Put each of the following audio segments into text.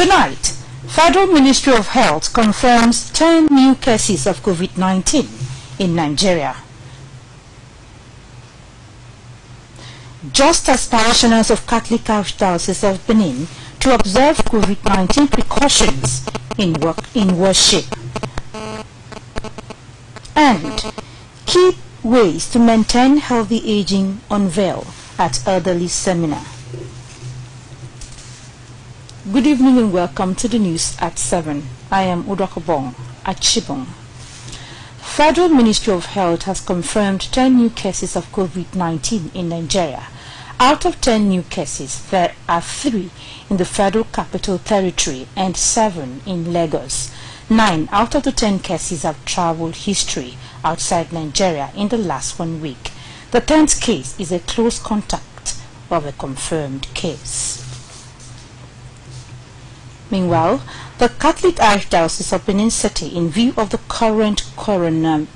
Tonight, Federal Ministry of Health confirms 10 new cases of COVID-19 in Nigeria. Just as parishioners of Catholic Archdiocese of Benin to observe COVID-19 precautions in worship and keep ways to maintain healthy aging unveiled at elderly seminar. Good evening and welcome to the news at 7. I am Udakobong Achibong. Federal Ministry of Health has confirmed 10 new cases of COVID-19 in Nigeria. Out of 10 new cases, there are 3 in the Federal Capital Territory and 7 in Lagos. 9 out of the 10 cases have travel history outside Nigeria in the last 1 week. The 10th case is a close contact of a confirmed case. Meanwhile, the Catholic Archdiocese of Benin City, in view of the current coronavirus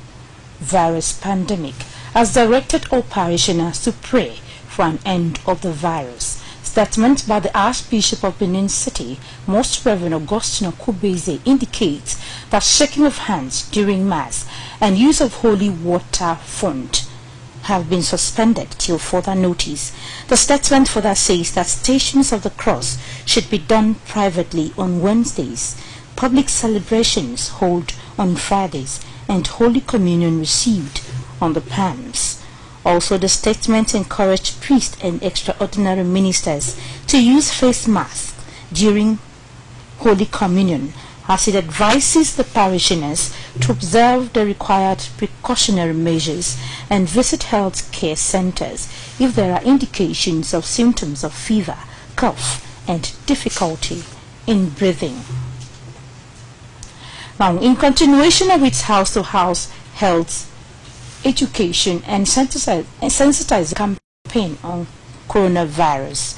pandemic, has directed all parishioners to pray for an end of the virus. Statement by the Archbishop of Benin City, Most Reverend Augustine Kubeze, indicates that shaking of hands during Mass and use of holy water font have been suspended till further notice. The statement further says that Stations of the Cross should be done privately on Wednesdays, public celebrations held on Fridays, and Holy Communion received on the Palms. Also, the statement encouraged priests and extraordinary ministers to use face masks during Holy Communion, as it advises the parishioners to observe the required precautionary measures and visit health care centers if there are indications of symptoms of fever, cough, and difficulty in breathing. Now, in continuation of its house-to-house health education and sensitizing campaign on coronavirus,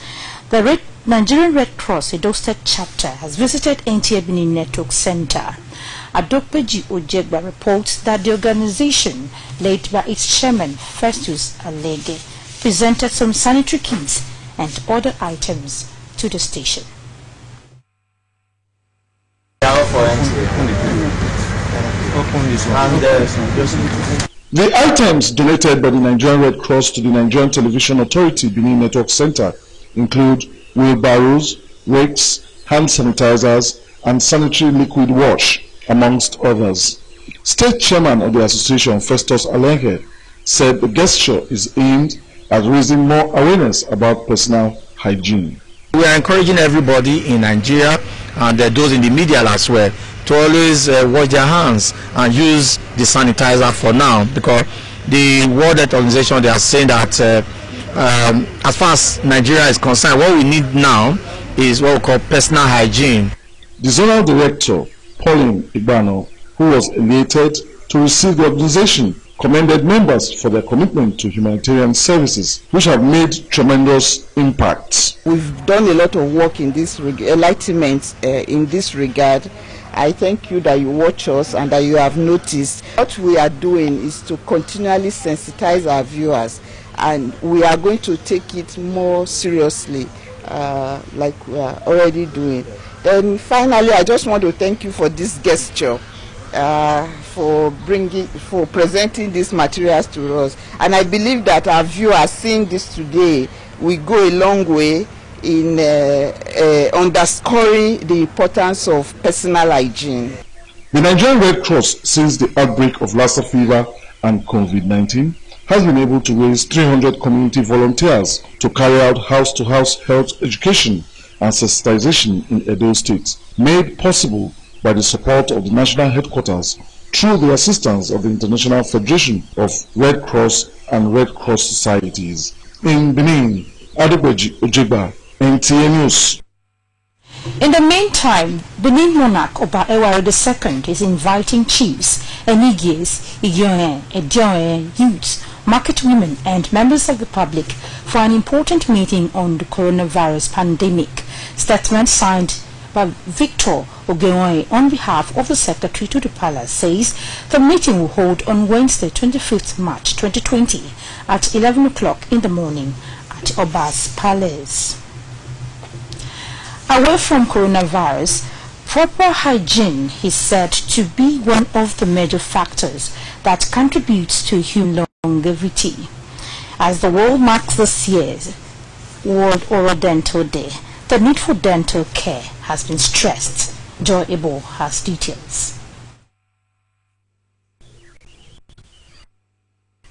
the Nigerian Red Cross Edo State chapter has visited NTA Benin Network Center. Adokpeji Ojegba reports that the organization, led by its chairman Festus Alege, presented some sanitary kits and other items to the station. The items donated by the Nigerian Red Cross to the Nigerian Television Authority Benin Network Center include wheelbarrows, rakes, hand sanitizers, and sanitary liquid wash, amongst others. State Chairman of the Association, Festus Alenge, said the gesture is aimed at raising more awareness about personal hygiene. We are encouraging everybody in Nigeria and those in the media as well to always wash their hands and use the sanitizer for now, because the World Health Organization, they are saying that as far as Nigeria is concerned, what we need now is what we call personal hygiene. The Zonal Director, Pauline Ibano, who was elated to receive the organization, commended members for their commitment to humanitarian services, which have made tremendous impacts. We've done a lot of work in this enlightenment in this regard. I thank you that you watch us and that you have noticed. What we are doing is to continually sensitize our viewers, and we are going to take it more seriously, like we are already doing. Then finally, I just want to thank you for this gesture, for presenting these materials to us. And I believe that our viewers seeing this today will go a long way in underscoring the importance of personal hygiene. The Nigerian Red Cross, since the outbreak of Lassa fever and COVID-19, has been able to raise 300 community volunteers to carry out house-to-house health education and sensitization in Edo State, made possible by the support of the national headquarters through the assistance of the International Federation of Red Cross and Red Cross Societies. In Benin, Adokpeji Ojegba, NTA News. In the meantime, Benin monarch Oba Ewari II is inviting chiefs, enigies, igyoen, edioen, youths, market women and members of the public for an important meeting on the coronavirus pandemic. Statement signed by Victor Ogeoye on behalf of the Secretary to the Palace says the meeting will hold on Wednesday, 25th March 2020 at 11 o'clock in the morning at Oba's Palace. Away from coronavirus, proper hygiene is said to be one of the major factors that contributes to human longevity. As the world marks this year's World Oral Dental Day, the need for dental care has been stressed. Joy Ebo has details.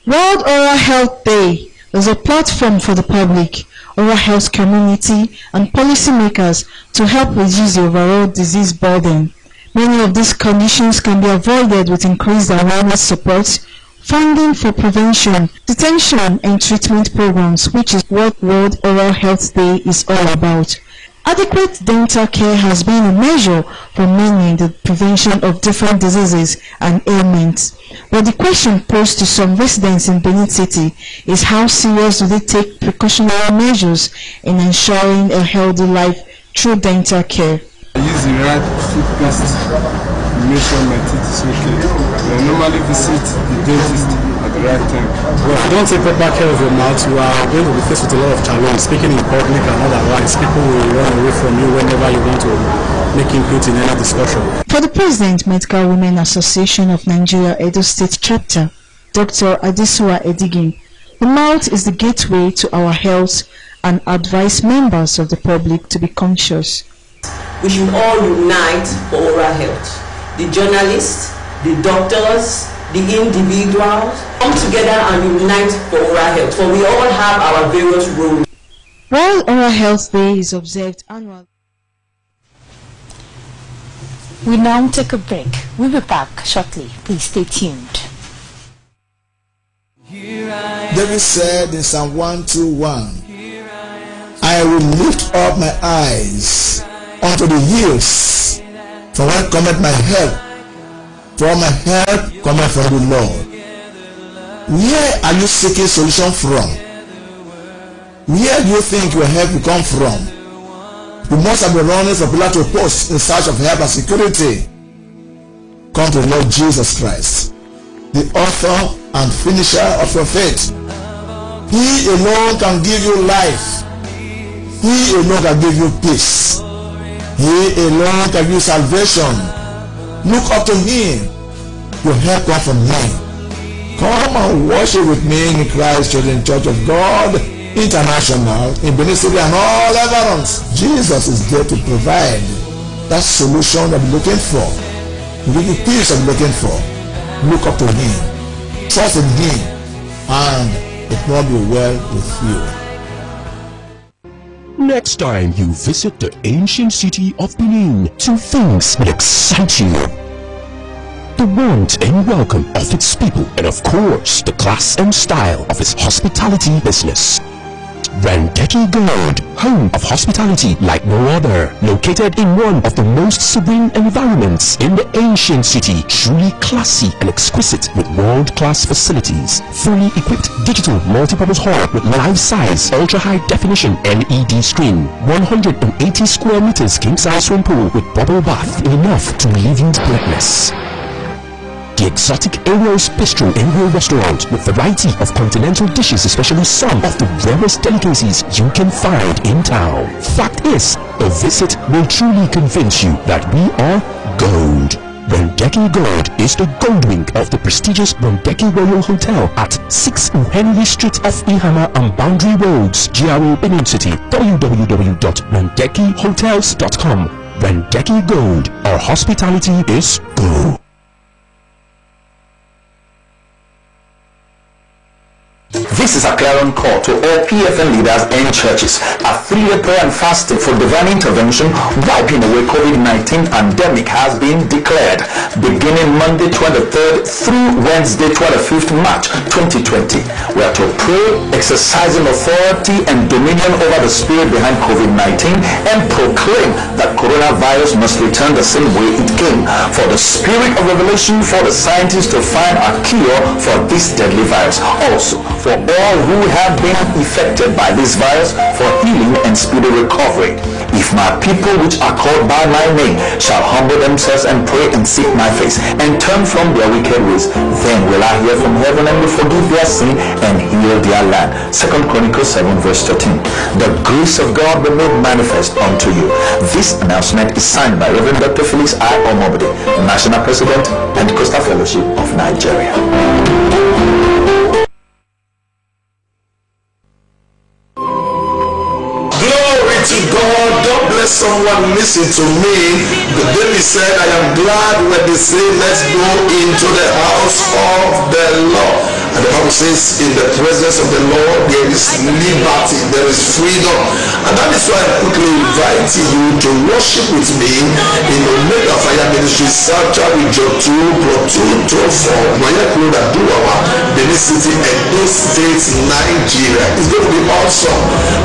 World Oral Health Day is a platform for the public, oral health community, and policymakers to help reduce the overall disease burden. Many of these conditions can be avoided with increased awareness support, funding for prevention, detection, and treatment programs, which is what World Oral Health Day is all about. Adequate dental care has been a measure for many in the prevention of different diseases and ailments. But the question posed to some residents in Benin City is how serious do they take precautionary measures in ensuring a healthy life through dental care? I use the right toothpaste to make sure my teeth is okay. I normally visit the dentist at the right time. Well, if you don't take proper care of your mouth, you are going to be faced with a lot of challenges. Speaking in public and otherwise, people will run away from you whenever you want to make input in any discussion. For the President, Medical Women Association of Nigeria Edo State Chapter, Dr. Adesua Edigin, the mouth is the gateway to our health and advise members of the public to be conscious. We should all unite for oral health. The journalists, the doctors, the individuals come together and unite for oral health, for we all have our various roles. World Oral Health Day is observed annually. We now take a break. We'll be back shortly. Please stay tuned. David said in Psalm 121, I will lift up my eyes unto the hills, from whence cometh my help. For my help cometh from the Lord. Where are you seeking solution from? Where do you think your help will come from? You must have been running from pillar to post in search of help and security. Come to the Lord Jesus Christ, the author and finisher of your faith. He alone can give you life. He alone can give you peace. He alone can give you salvation. Look up to Him. Your help comes from Him. Come and worship with me in Christ Church of God International in Benin City and all environs. Jesus is there to provide that solution that you're looking for. To give you peace that you're looking for. Look up to Him. Trust in Him, and it will be well with you. Next time you visit the ancient city of Benin, two things will excite you: the warmth and welcome of its people, and of course, the class and style of its hospitality business. Rendeki Gold, home of hospitality like no other, located in one of the most serene environments in the ancient city, truly classy and exquisite with world-class facilities, fully equipped digital multipurpose hall with life-size ultra-high definition LED screen, 180 square meters king-size swimming pool with bubble bath, enough to leave you breathless. The exotic Ariel's Bistro and Grill Restaurant with variety of continental dishes, especially some of the rarest delicacies you can find in town. Fact is, a visit will truly convince you that we are gold. Rendeki Gold is the gold wing of the prestigious Rendeki Royal Hotel at 6 Henry Street off Ihama and Boundary Roads, GRA Benin City. www.rendekihotels.com. Rendeki Gold, our hospitality is gold. This is a clarion call to all PFN leaders and churches. A 3-day prayer and fasting for divine intervention wiping away COVID-19 pandemic has been declared, beginning Monday 23rd through Wednesday 25th March 2020. We are to pray, exercising authority and dominion over the spirit behind COVID-19, and proclaim that coronavirus must return the same way it came, for the spirit of revelation for the scientists to find a cure for this deadly virus. Also, for all who have been affected by this virus for healing and speedy recovery. If my people which are called by my name shall humble themselves and pray and seek my face and turn from their wicked ways, then will I hear from heaven and will forgive their sin and heal their land. 2 Chronicles 7 verse 13. The grace of God will be made manifest unto you. This announcement is signed by Reverend Dr. Felix I. Omobode, National President, Pentecostal Fellowship of Nigeria. To God, don't let someone listen to me. David said, I am glad when they say, let's go into the house of the Lord. And the Bible says, in the presence of the Lord, there is liberty, there is freedom. And that is why I'm quickly inviting you to worship with me in Omega Fire Ministry, Sarcha Region 2, Plot 224, Mayakloda Duwawa, Benin City, Edo State, Nigeria. It's going to be awesome.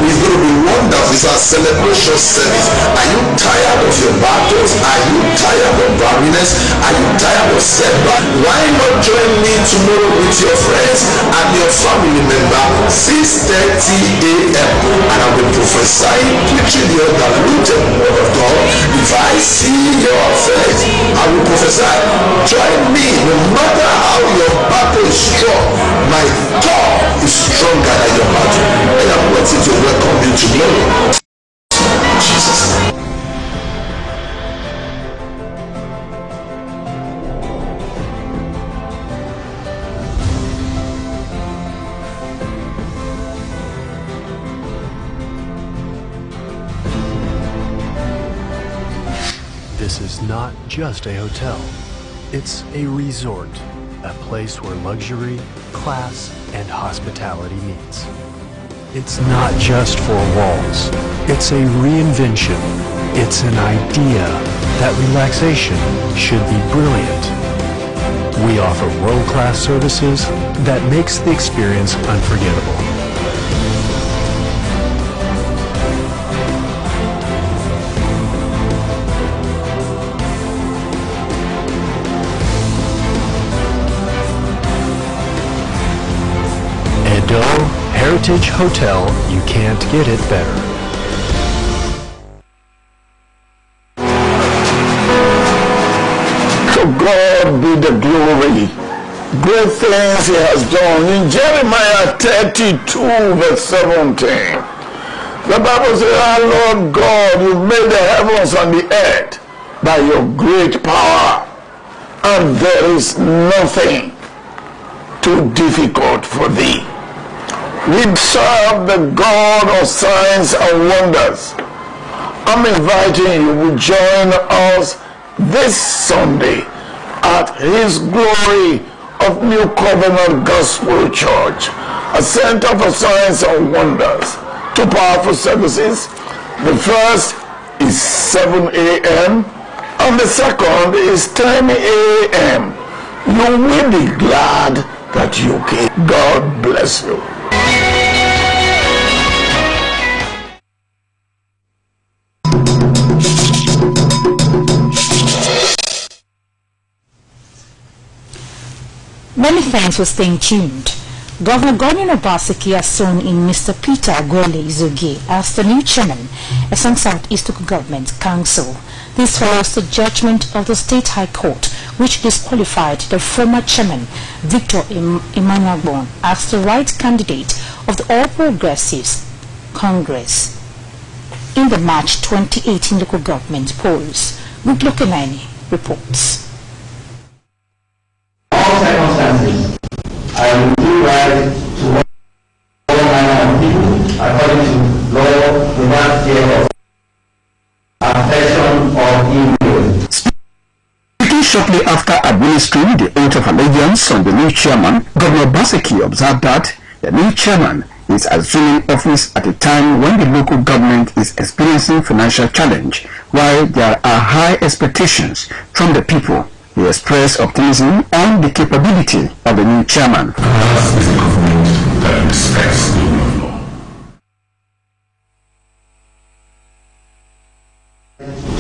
It's going to be wonderful. It's a celebration service. Are you tired of your battles? Are you tired of barrenness? Are you tired of setback? Why not join me tomorrow with your friends and your family member, 6:30 a.m. and I'll be prophesying, preaching the undiluted word of God. If I see your faith, I will prophesy. Join me. No matter how your battle is strong, my God is stronger than your battle. And I'm waiting to welcome you tomorrow. Jesus. This is not just a hotel. It's a resort, a place where luxury, class, and hospitality meets. It's not just four walls. It's a reinvention. It's an idea that relaxation should be brilliant. We offer world-class services that makes the experience unforgettable. Edo Heritage Hotel, you can't get it better. To God be the glory. Great things he has done. In Jeremiah 32 verse 17, the Bible says, "Our Lord God, you made the heavens and the earth by your great power, and there is nothing too difficult for thee." We serve the God of signs and wonders. I'm inviting you to join us this Sunday at His Glory of New Covenant Gospel Church, a center for signs and wonders. Two powerful services. The first is 7 a.m. and the second is 10 a.m. You will be glad that you came. God bless you. Many thanks for staying tuned. Governor Godwin Obaseki has sworn in Mr. Peter Agwele Izogie as the new chairman of South East Local Government Council. This follows the judgment of the State High Court, which disqualified the former chairman, Victor Emmanuel, as the right candidate of the All Progressives Congress in the March 2018 local government polls. Goodluck Enani reports. All circumstances, I will do right to all manner of people according to law without fear of affection or evil. Speaking shortly after administering the oath of allegiance on the new chairman, Governor Obaseki observed that the new chairman is assuming office at a time when the local government is experiencing financial challenge, while there are high expectations from the people. He expressed optimism on the capability of the new chairman. Ours is a government that respects the rule of law.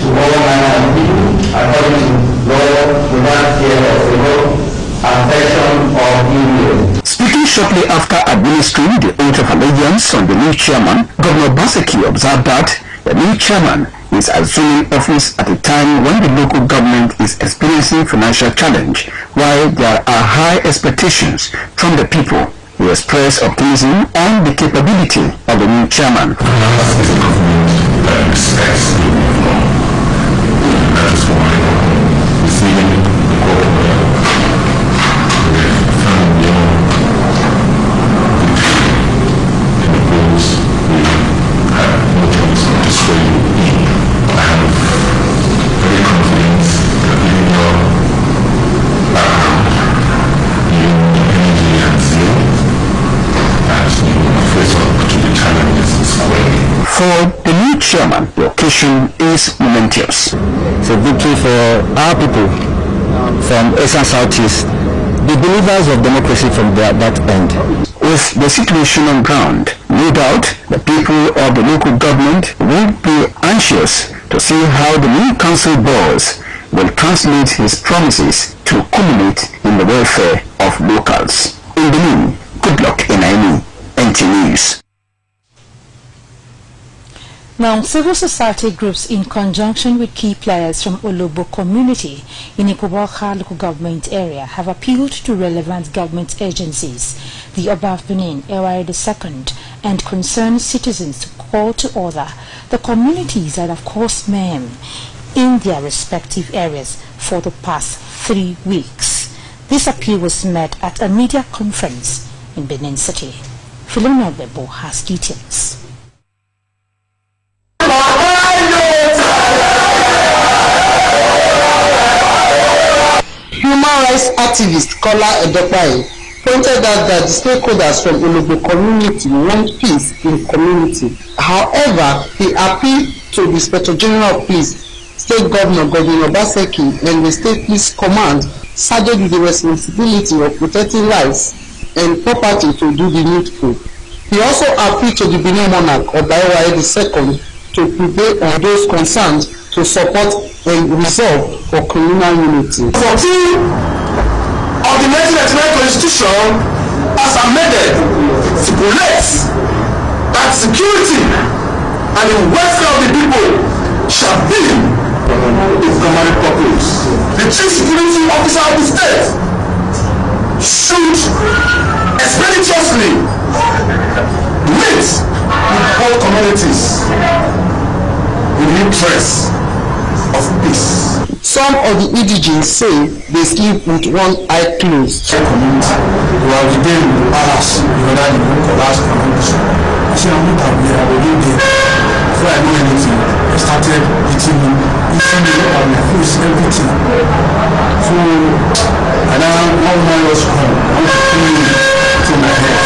To all manner of people, according to law, without fear of evil, affection or evil. Speaking Shortly after administering the oath of allegiance on the new chairman, Governor Obaseki observed that the new chairman is assuming office at a time when the local government is experiencing financial challenge, while there are high expectations from the people. He expressed optimism on the capability of the new chairman. That is why receiving the court For the new chairman, the occasion is momentous. It's a victory for our people from East and Southeast, the believers of democracy from that end. With the situation on ground, no doubt the people of the local government will be anxious to see how the new council boss will translate his promises to culminate in the welfare of locals. In Benin, good luck in Ainu, NT News. Now, civil society groups in conjunction with key players from Olobo community in Ikoboka local government area have appealed to relevant government agencies, the Oba of Benin, Ewari II, and concerned citizens to call to order the communities that have caused mayhem in their respective areas for the past 3 weeks. This appeal was made at a media conference in Benin City. Philomena Bebo has details. Human rights activist Kola Edopai pointed out that the stakeholders from Olobo community want peace in community. However, he appealed to the Inspector General of Police, State Governor Godwin Obaseki, and the State Police Command charged with the responsibility of protecting lives and property to do the needful. He also appealed to the Benin monarch Oba Ewari II to prevail on those concerned to support and resolve for communal unity. 14 of the 1999 Constitution, as amended, stipulates that security and the welfare of the people shall be the commanding purpose. The chief security officer of the state should expeditiously meet with all communities in the interest of peace. Some of the indigenes say they sleep with one eye closed. Community, we are within the palace, the last community. I said, I'm not happy, I will do there. Before I do anything, I started eating me, and my food, everything. So, and now one man was come, I want to clean it to my head.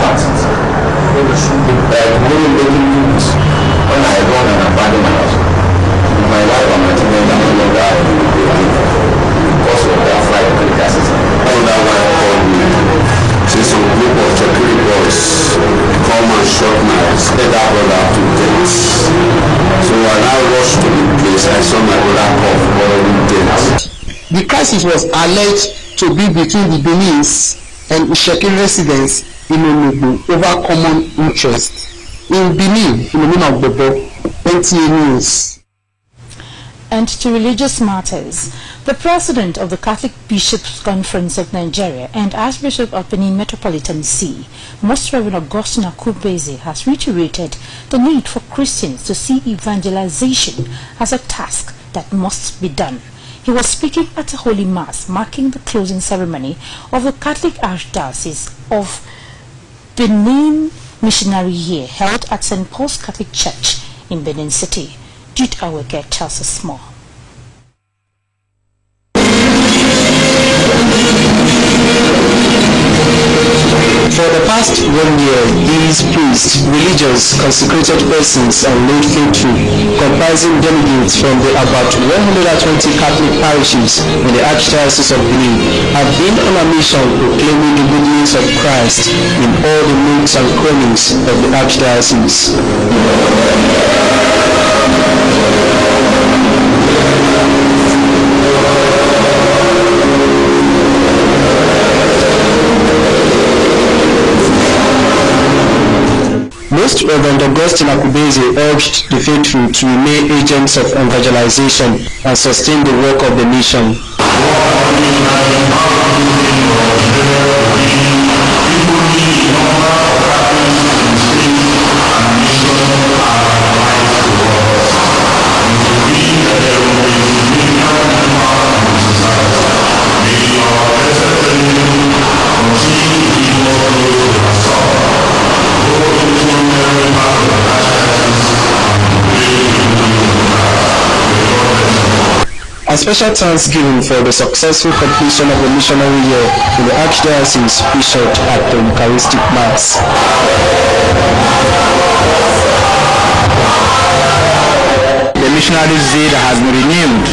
That's it. When I go and abandon my house, my wife and my children are no longer because of their flight medications. All that wife called me. See some group of security boys come and shot my elder brother to death. So I now rushed to the place. I saw my brother cough following death. The crisis was alleged to be between the Benin's and Isheki residents in Olobo over common interest. In Benin, Philomena Bebo, NTA News. And to religious matters, the President of the Catholic Bishops' Conference of Nigeria and Archbishop of Benin Metropolitan See, Most Reverend Augustine Akubeze, has reiterated the need for Christians to see evangelization as a task that must be done. He was speaking at a Holy Mass marking the closing ceremony of the Catholic Archdiocese of Benin Missionary Year held at St. Paul's Catholic Church in Benin City. Jude Awege tells us more. For the past 1 year, these priests, religious, consecrated persons, and lay faithful, comprising delegates from the about 120 Catholic parishes in the Archdiocese of Benin, have been on a mission proclaiming the good news of Christ in all the nooks and crannies of the Archdiocese. Most Reverend Augustine Akubeze urged the faithful to remain agents of evangelization and sustain the work of the mission. A special thanksgiving for the successful completion of the missionary year in the Archdiocese featured at the Eucharistic Mass. The missionary zeal that has been renewed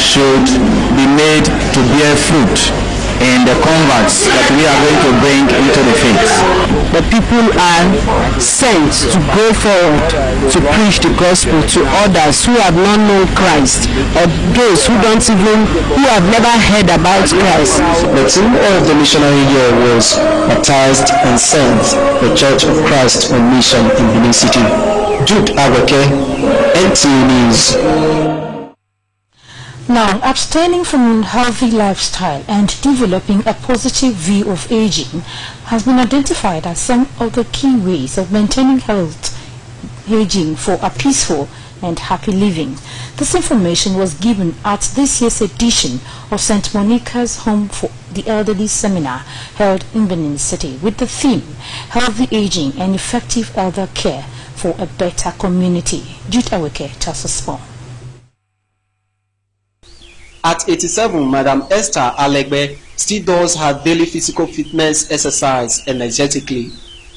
should be made to bear fruit in the converts that we are going to bring into the faith. The people are sent to go forward to preach the gospel to others who have not known Christ, or those who have never heard about Christ. The theme of the missionary year was Baptized and Sent, the Church of Christ on Mission in Benin City. Jude Aweke, NTA News. Now, abstaining from an unhealthy lifestyle and developing a positive view of aging has been identified as some of the key ways of maintaining health aging for a peaceful and happy living. This information was given at this year's edition of St. Monica's Home for the Elderly seminar held in Benin City with the theme Healthy Aging and Effective Elder Care for a Better Community. Jude Aweke tells us more. At 87, Madam Esther Alegbe still does her daily physical fitness exercise energetically.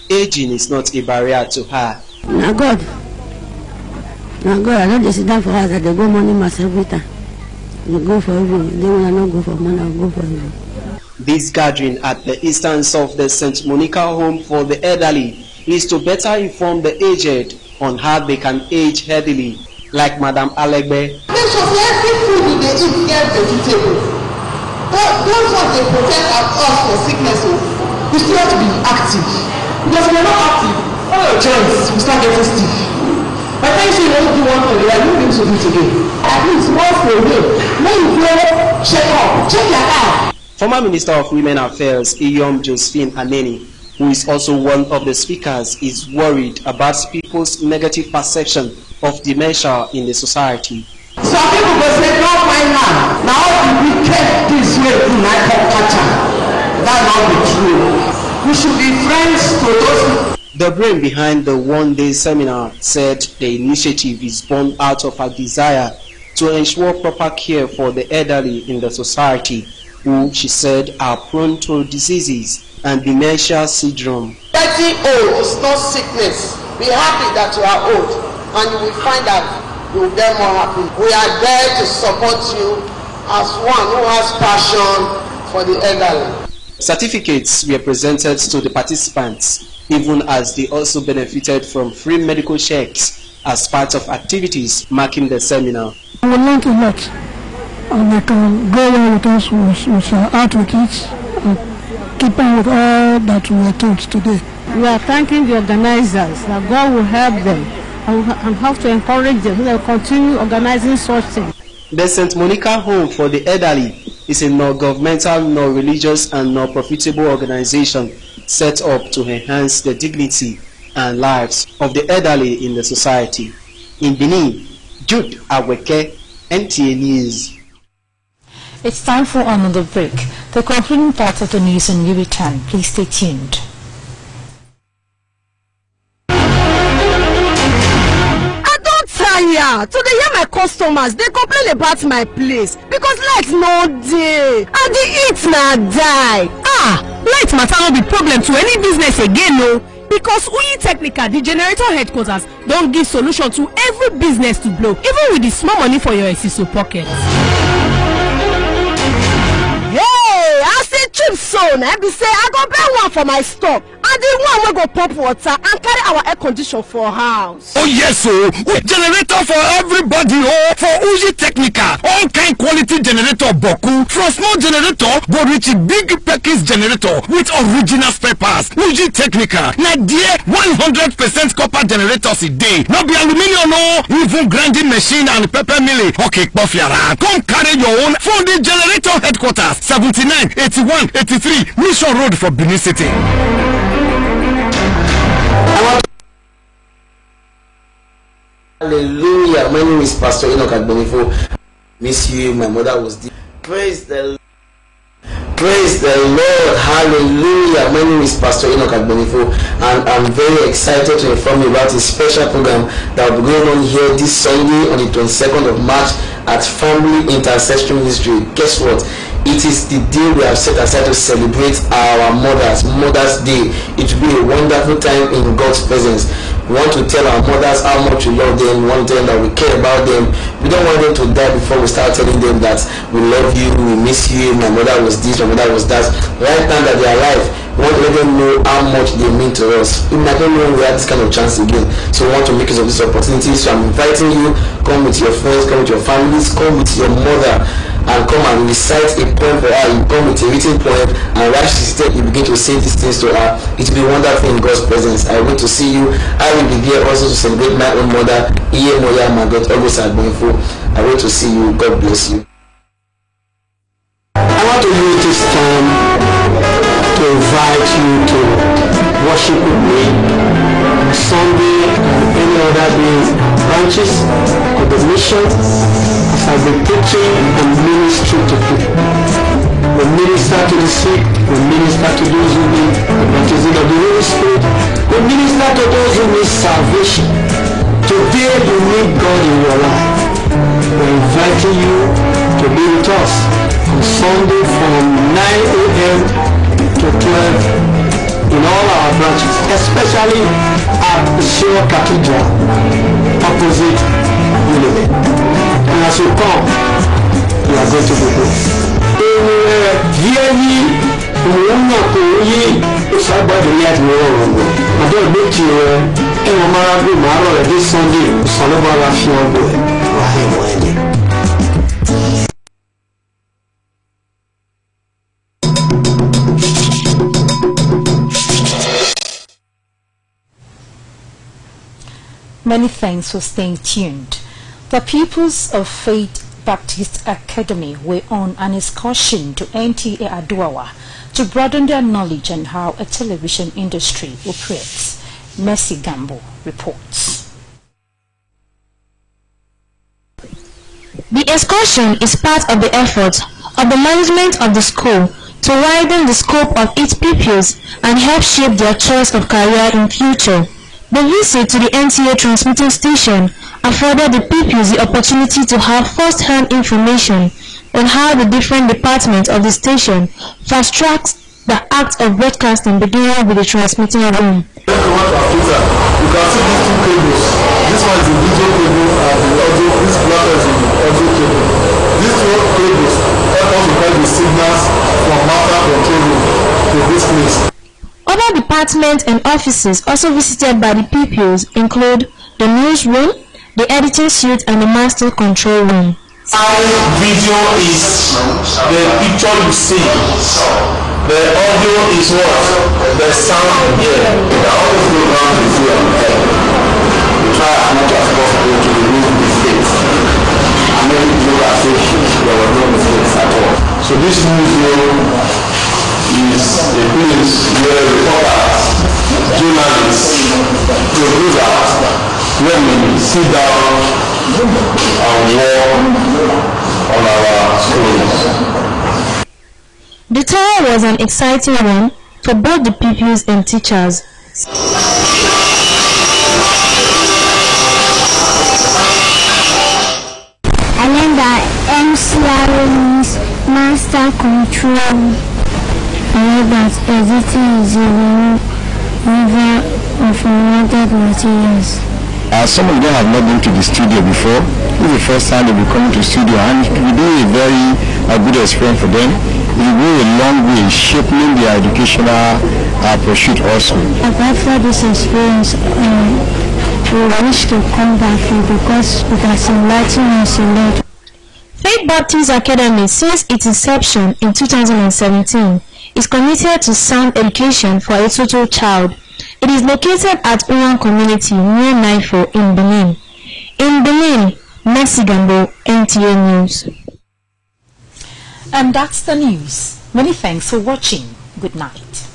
Aging is not a barrier to her. Now God, I don't just sit down for us that they go morning mass every time. They go for evil. They will not go for money, I'll go for evil. This gathering at the instance of the St. Monica Home for the Elderly is to better inform the aged on how they can age healthily, like Madam Alegbe. Make sure every food they eat get vegetable. Those ones they protect us for sickness. You still have to be active. Because if you're not active, all your joints will start getting stiff. By the time you say you want to do one thing, you are not going to do it again. At least once a day, when you go check your eye. Former Minister of Women Affairs, Iyom Josephine Aneni, who is also one of the speakers, is worried about people's negative perception of dementia in the society. Some people will say, "God, my man, now we kept this way to my culture." That not be true. We should be friends to those. The brain behind the one-day seminar said the initiative is born out of a desire to ensure proper care for the elderly in the society, who, she said, are prone to diseases and dementia syndrome. Getting old is not sickness. Be happy that you are old, and you will find that you will get more happy. We are there to support you as one who has passion for the elderly. Certificates were presented to the participants, even as they also benefited from free medical checks as part of activities marking the seminar. I will learn a lot, and I can go well with us with our advocates and keep on with all that we were told today. We are thanking the organizers that God will help them and have to encourage them to continue organizing such things. The St. Monica Home for the Elderly is a non-governmental, non-religious and non-profitable organization set up to enhance the dignity and lives of the elderly in the society. In Benin, Jude Aweke, NTA News. It's time for another break. The concluding part of the news and we return. Please stay tuned. To dey hear my customers, they complain about my place because light no dey and the heat na die. Light matter no be problem to any business again o, because Uyi Technical, the generator headquarters, don give solution to every business to blow, even with the small money for your Esiso pocket. Hey, I say if so na be say I go buy one for my store and the one wey go pump water and carry our air condition for house. Oh yes, so generator for everybody. Oh, for Uji Technica, all kind quality generator boku. From small generator go reach big package generator with original spare parts. Uji Technica, na dear 100% copper generators a day. No be aluminium, no, even grinding machine and pepper milling. Okay, Kofiara, come carry your own for the generator headquarters, 79, 81, 83, Mission Road for Benin City. Hallelujah. My name is Pastor Enoch Agbonifo. Miss you. My mother was dead. Praise the Lord. Praise the Lord. Hallelujah. My name is Pastor Enoch Agbonifo, and I'm very excited to inform you about a special program that will be going on here this Sunday on the 22nd of March at Family Intercessory Ministry. Guess what? It is the day we have set aside to celebrate our mothers, Mother's Day. It will be a wonderful time in God's presence. We want to tell our mothers how much we love them. We want to tell them that we care about them. We don't want them to die before we start telling them that we love you, we miss you, my mother was this, my mother was that. Right now that they are alive, we want to let them know how much they mean to us. We might not know we have this kind of chance again. So we want to make use of this opportunity. So I'm inviting you, come with your friends, come with your families, come with your mother, and come and recite a poem for her. You come with a written poem, and right she said you begin to say these things to her. It will be wonderful in God's presence. I want to see you. I will be there also to celebrate my own mother, Iye Moya Margaret August Agbonifo. I want to see you. God bless you. I want to use this time to invite you to worship with me on Sunday and any other days, branches of the mission. I've been preaching and ministry to people. We minister to the sick, we minister to those who need the baptism of the Holy Spirit, we minister to those who need salvation. Today you need God in your life. We're inviting you to be with us on Sunday from 9 a.m. to 12 in all our branches, especially at the Shore Cathedral opposite Union. And as you come, you are going to be blessed. This Sunday, Many thanks for staying tuned. The pupils of Faith Baptist Academy were on an excursion to NTA Aduawa to broaden their knowledge on how a television industry operates. Mercy Gambo reports. The excursion is part of the effort of the management of the school to widen the scope of its pupils and help shape their choice of career in future. The visit to the NTA transmitting station afforded the pupils the opportunity to have first-hand information on how the different departments of the station fast-tracks the act of broadcasting, beginning with the transmitting room. You can see these two cables. This one is the video cable and the audio. This black is the audio cable. These two cables help us to get the signals from master control room to this place. Other departments and offices also visited by the pupils include the newsroom, the editing suite, and the master control room. Video is the picture you see. The audio is what? The sound you hear. All these programs you see on the head. We try as much as possible to remove mistakes. And make it look as if there were no mistakes at all. So this newsroom is a place where reporters, journalists, producers, when we sit down and work on our screens. The tour was an exciting one for both the pupils and teachers. I learned that MCR means master control. I learned that editing is a removal of unwanted materials. Some of them have not been to the studio before. This is the first time they'll be coming to the studio, and it will be a very good experience for them. It will go a long way in shaping their educational pursuit also. After this experience, we wish to come back because it has enlightened us a lot. Faith Baptist Academy, since its inception in 2017, is committed to sound education for a total child. It is located at Uwan Community near Naifo in Benin. In Benin, Mercy Gambo, NTA News. And that's the news. Many thanks for watching. Good night.